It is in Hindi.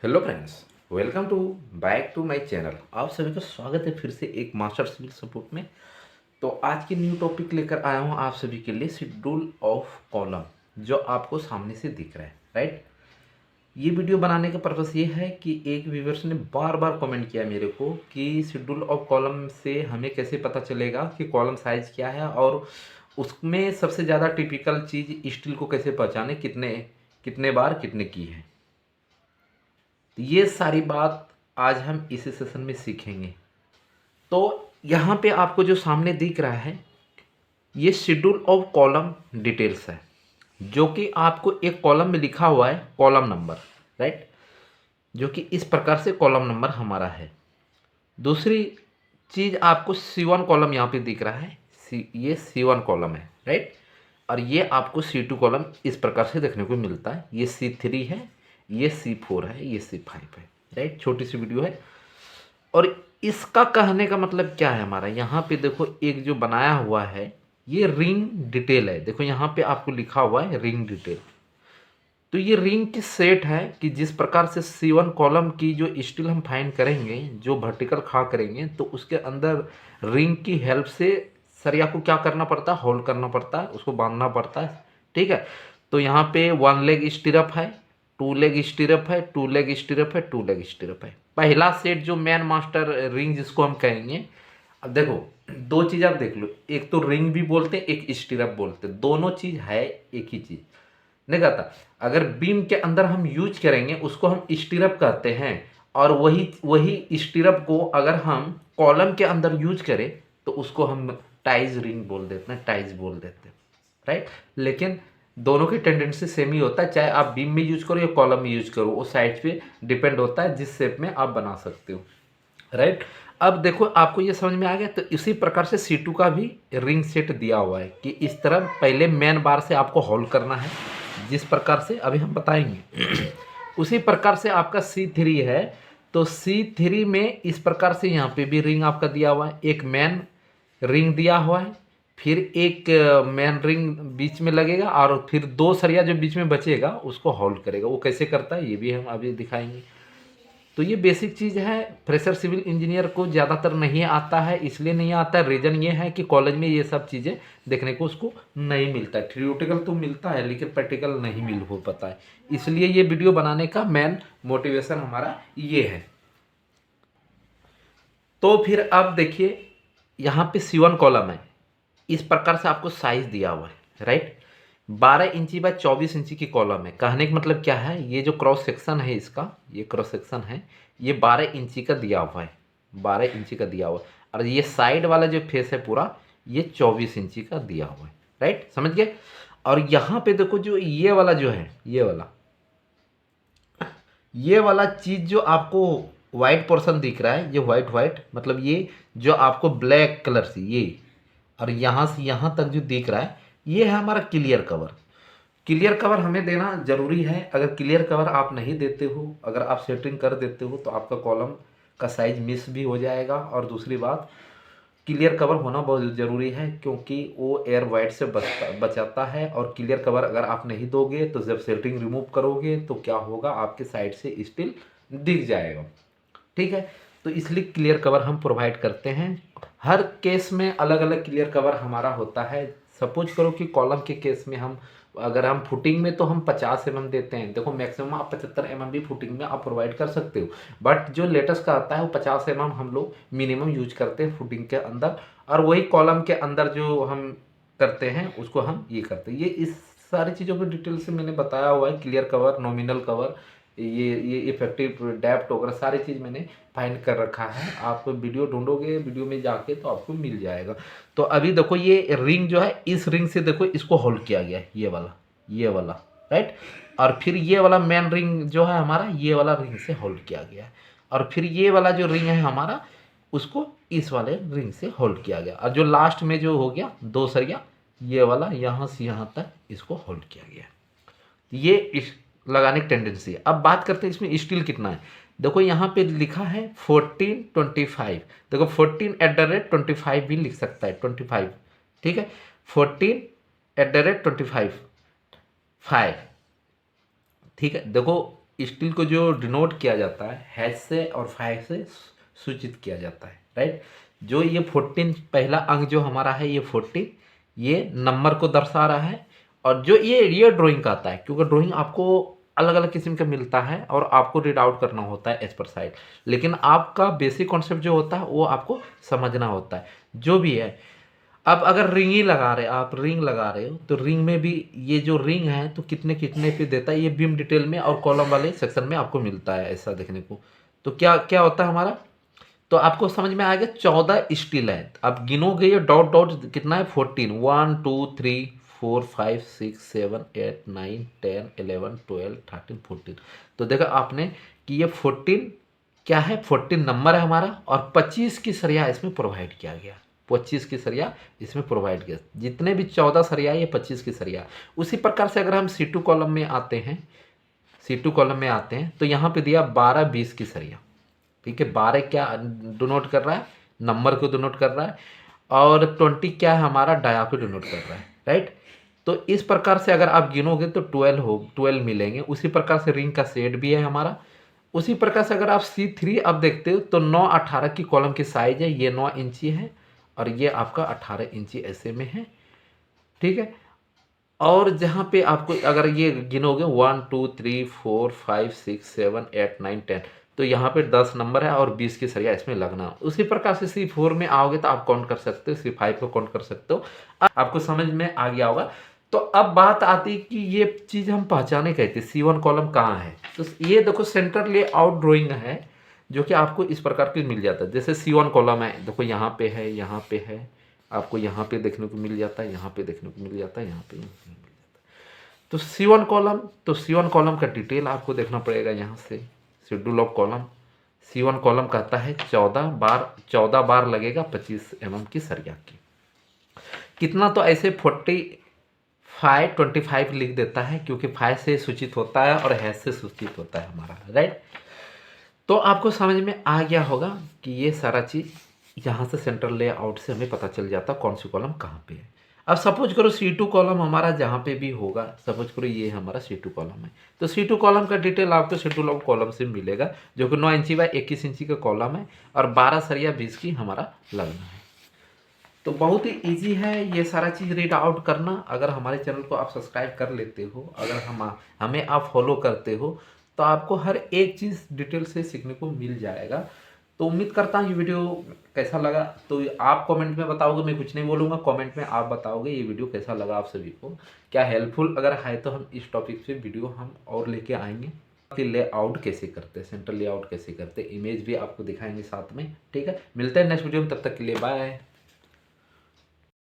Hello friends, welcome to back to my channel. आप सभी का स्वागत है फिर से एक मास्टर सिविल सपोर्ट में। तो आज की न्यू टॉपिक लेकर आया हूँ आप सभी के लिए, शेड्यूल ऑफ कॉलम, जो आपको सामने से दिख रहा है, राइट। ये वीडियो बनाने का पर्पस ये है कि एक व्यूवर्स ने बार बार कमेंट किया मेरे को कि शेड्यूल ऑफ कॉलम से हमें कैसे पता चलेगा कि कॉलम साइज क्या है, और उसमें सबसे ज़्यादा टिपिकल चीज़ स्टील को कैसे पहचाने, कितने कितने बार कितने की है। तो ये सारी बात आज हम इस सेशन में सीखेंगे। तो यहाँ पे आपको जो सामने दिख रहा है, ये शेड्यूल ऑफ कॉलम डिटेल्स है, जो कि आपको एक कॉलम में लिखा हुआ है कॉलम नंबर, राइट, जो कि इस प्रकार से कॉलम नंबर हमारा है। दूसरी चीज़, आपको C1 कॉलम यहाँ पे दिख रहा है, ये C1 कॉलम है, राइट। और ये आपको C2 कॉलम इस प्रकार से देखने को मिलता है। ये C3 है, ये C4 है, ये C5 है, राइट। छोटी सी वीडियो है। और इसका कहने का मतलब क्या है, हमारा यहाँ पे देखो एक जो बनाया हुआ है, ये रिंग डिटेल है। देखो यहाँ पे आपको लिखा हुआ है रिंग डिटेल। तो ये रिंग की सेट है कि जिस प्रकार से C1 कॉलम की जो स्टील हम फाइंड करेंगे, जो वर्टिकल खड़ा करेंगे, तो उसके अंदर रिंग की हेल्प से सरिया को क्या करना पड़ता है, होल्ड करना पड़ता है, उसको बांधना पड़ता है, ठीक है। तो यहाँ पे 1 लेग स्टिरअप है, 2 लेग स्टिरअप है, 2 लेग स्टिरअप है, 2 लेग स्टिरअप है। पहला सेट जो मैन मास्टर रिंग जिसको हम कहेंगे, अब देखो दो चीज़ आप देख लो, एक तो रिंग भी बोलते हैं, एक स्टिरअप बोलते हैं, दोनों चीज़ है एक ही चीज़, नहीं कहता। अगर बीम के अंदर हम यूज करेंगे उसको हम स्टिरअप कहते हैं, और वही वही स्टिरअप को अगर हम कॉलम के अंदर यूज करें तो उसको हम टाइज रिंग बोल देते हैं, टाइज बोल देते हैं, राइट। लेकिन दोनों की टेंडेंसी सेम ही होता है, चाहे आप बीम में यूज करो या कॉलम में यूज करो, वो साइड पे डिपेंड होता है जिस शेप में आप बना सकते हो, राइट। अब देखो आपको ये समझ में आ गया। तो इसी प्रकार से C2 का भी रिंग सेट दिया हुआ है कि इस तरह पहले मेन बार से आपको होल्ड करना है, जिस प्रकार से अभी हम बताएंगे। उसी प्रकार से आपका C3 है, तो C3 में इस प्रकार से यहाँ पे भी रिंग आपका दिया हुआ है, एक मेन रिंग दिया हुआ है, फिर एक मेन रिंग बीच में लगेगा, और फिर 2 सरिया जो बीच में बचेगा उसको होल्ड करेगा। वो कैसे करता है ये भी हम अभी दिखाएंगे। तो ये बेसिक चीज़ है, फ्रेशर सिविल इंजीनियर को ज़्यादातर नहीं आता है। इसलिए नहीं आता है, रीज़न ये है कि कॉलेज में ये सब चीज़ें देखने को उसको नहीं मिलता है। थ्योरेटिकल तो मिलता है लेकिन प्रैक्टिकल नहीं मिल हो पाता है। इसलिए ये वीडियो बनाने का मेन मोटिवेशन हमारा ये है। तो फिर अब देखिए यहाँ पे C1 कॉलम है, इस प्रकार से आपको साइज दिया हुआ है, राइट। 12 इंची बाय 24 इंची की कॉलम है। कहने का मतलब क्या है, ये जो क्रॉस सेक्शन है इसका, ये क्रॉस सेक्शन है, ये 12 इंची का दिया हुआ है, 12 इंची का दिया हुआ है। और ये साइड वाला जो फेस है पूरा, ये 24 इंची का दिया हुआ है, राइट, समझ गए। और यहाँ पे देखो जो ये वाला जो है, ये वाला चीज़ जो आपको वाइट पोर्शन दिख रहा है, ये वाइट वाइट मतलब ये जो आपको ब्लैक कलर से ये, और यहाँ से यहाँ तक जो दिख रहा है, ये है हमारा क्लियर कवर। क्लियर कवर हमें देना जरूरी है। अगर क्लियर कवर आप नहीं देते हो, अगर आप सेटिंग कर देते हो, तो आपका कॉलम का साइज मिस भी हो जाएगा। और दूसरी बात, क्लियर कवर होना बहुत ज़रूरी है, क्योंकि वो एयर वाइट से बचाता है। और क्लियर कवर अगर आप नहीं दोगे तो जब सेटिंग रिमूव करोगे तो क्या होगा, आपके साइड से स्टील दिख जाएगा, ठीक है। तो इसलिए क्लियर कवर हम प्रोवाइड करते हैं। हर केस में अलग अलग क्लियर कवर हमारा होता है। सपोज करो कि कॉलम के केस में हम, अगर हम फुटिंग में तो हम 50 mm देते हैं। देखो मैक्सिमम आप 75 mm भी फुटिंग में आप प्रोवाइड कर सकते हो, बट जो लेटेस्ट का आता है वो 50 mm हम लोग मिनिमम यूज करते हैं फुटिंग के अंदर। और वही कॉलम के अंदर जो हम करते हैं उसको हम ये करते हैं। ये इस सारी चीज़ों को डिटेल से मैंने बताया हुआ है। क्लियर कवर, नॉमिनल कवर, ये इफेक्टिव डेप्थ वगैरह सारी चीज़ मैंने फाइंड कर रखा है। आप वीडियो ढूंढोगे, वीडियो में जाके तो आपको मिल जाएगा। तो अभी देखो ये रिंग जो है, इस रिंग से देखो इसको होल्ड किया गया है, ये वाला, राइट। और फिर ये वाला मेन रिंग जो है हमारा, ये वाला रिंग से होल्ड किया गया है। और फिर ये वाला जो रिंग है हमारा, उसको इस वाले रिंग से होल्ड किया गया। और जो लास्ट में जो हो गया 2 सरिया, ये वाला यहाँ से यहाँ तक इसको होल्ड किया गया। ये इस लगाने की टेंडेंसी है। अब बात करते हैं इसमें स्टील कितना है। देखो यहाँ पे लिखा है 1425। देखो 14 @ 25 भी लिख सकता है, 25, ठीक है। 14 @ 25 5, ठीक है। देखो स्टील को जो डिनोट किया जाता है हैश से और 5 से सूचित किया जाता है, राइट। जो ये 14 पहला अंक जो हमारा है ये 14 ये नंबर को दर्शा रहा है। और जो ये ड्राइंग का आता है, क्योंकि ड्राइंग आपको अलग अलग किस्म का मिलता है और आपको रीड आउट करना होता है एज पर साइड, लेकिन आपका बेसिक कॉन्सेप्ट जो होता है वो आपको समझना होता है जो भी है। अब अगर रिंग ही लगा रहे, आप रिंग लगा रहे हो तो रिंग में भी ये जो रिंग है तो कितने कितने पे देता है, ये बीम डिटेल में और कॉलम वाले सेक्शन में आपको मिलता है ऐसा देखने को। तो क्या क्या होता है हमारा, तो आपको समझ में आ गया 14 स्टील है। अब गिनोगे ये डॉट डॉट कितना है 14, 1 2 3 4 5 6 7 8 9 10 11 12 13 14। तो देखा आपने कि ये 14 क्या है, 14 नंबर है हमारा और 25 की सरिया इसमें प्रोवाइड किया गया। 25 की सरिया इसमें प्रोवाइड किया, जितने भी 14 सरिया ये 25 की सरिया। उसी प्रकार से अगर हम C2 कॉलम में आते हैं, C2 कॉलम में आते हैं तो यहाँ पे दिया 12 20 की सरिया, ठीक है। 12 क्या डिनोट कर रहा है, नंबर को डिनोट कर रहा है, और 20 क्या है हमारा, डाया को डिनोट कर रहा है, राइट। तो इस प्रकार से अगर आप गिनोगे तो 12 मिलेंगे। उसी प्रकार से रिंग का सेट भी है हमारा। उसी प्रकार से अगर आप C3 अब देखते हो तो 9 18 की कॉलम की साइज है, ये 9 इंची है और ये आपका 18 इंची ऐसे में है, ठीक है। और जहाँ पे आपको अगर ये गिनोगे 1 2 3 4 5 6 7 8 9 10, तो यहाँ पे 10 नंबर है और 20 की सरिया इसमें लगना। उसी प्रकार से C4 में आओगे तो आप काउंट कर सकते हो, C5 को काउंट कर सकते हो। आपको समझ में आ गया होगा। तो अब बात आती है कि ये चीज़ हम पहचाने कहते हैं C1 कॉलम कहाँ है। तो ये देखो सेंटर लेआउट ड्राइंग है जो कि आपको इस प्रकार की मिल जाता है। जैसे C1 कॉलम है, देखो यहाँ पे है, यहाँ पे है, आपको यहाँ पे देखने को मिल जाता है, यहाँ पे देखने को मिल जाता है, यहाँ पे मिल जाता है। तो C1 कॉलम, तो C1 कॉलम का डिटेल आपको देखना पड़ेगा यहाँ से। Schedule of column, C1 column कहता है 14 बार लगेगा 25 mm की सरिया की। कितना, तो ऐसे 25 लिख देता है क्योंकि 5 से सूचित होता है और हैश से सूचित होता है हमारा, राइट। तो आपको समझ में आ गया होगा कि ये सारा चीज़ यहाँ से सेंट्रल लेआउट से हमें पता चल जाता कौन सी कॉलम कहाँ पे है। अब सपोज करो C2 कॉलम हमारा जहाँ पे भी होगा, सपोज करो ये हमारा C2 कॉलम है, तो C2 कॉलम का डिटेल आपको शेड्यूल ऑफ कॉलम से मिलेगा जो कि 9 इंची बाय 21 इंची का कॉलम है और 12 सरिया 20 की हमारा लगना है। तो बहुत ही ईजी है ये सारा चीज़ रीड आउट करना। अगर हमारे चैनल को आप सब्सक्राइब कर लेते हो, अगर हमें आप फॉलो करते हो तो आपको हर एक चीज़ डिटेल से सीखने को मिल जाएगा। तो उम्मीद करता हूँ ये वीडियो कैसा लगा, तो आप कमेंट में बताओगे, मैं कुछ नहीं बोलूँगा, कमेंट में आप बताओगे ये वीडियो कैसा लगा आप सभी को, क्या हेल्पफुल अगर है तो हम इस टॉपिक पे वीडियो हम और लेके आएंगे कि लेआउट कैसे करते हैं, सेंट्रल लेआउट कैसे करते हैं, इमेज भी आपको दिखाएंगे साथ में, ठीक है। मिलते हैं नेक्स्ट वीडियो में, तब तक के लिए बाय।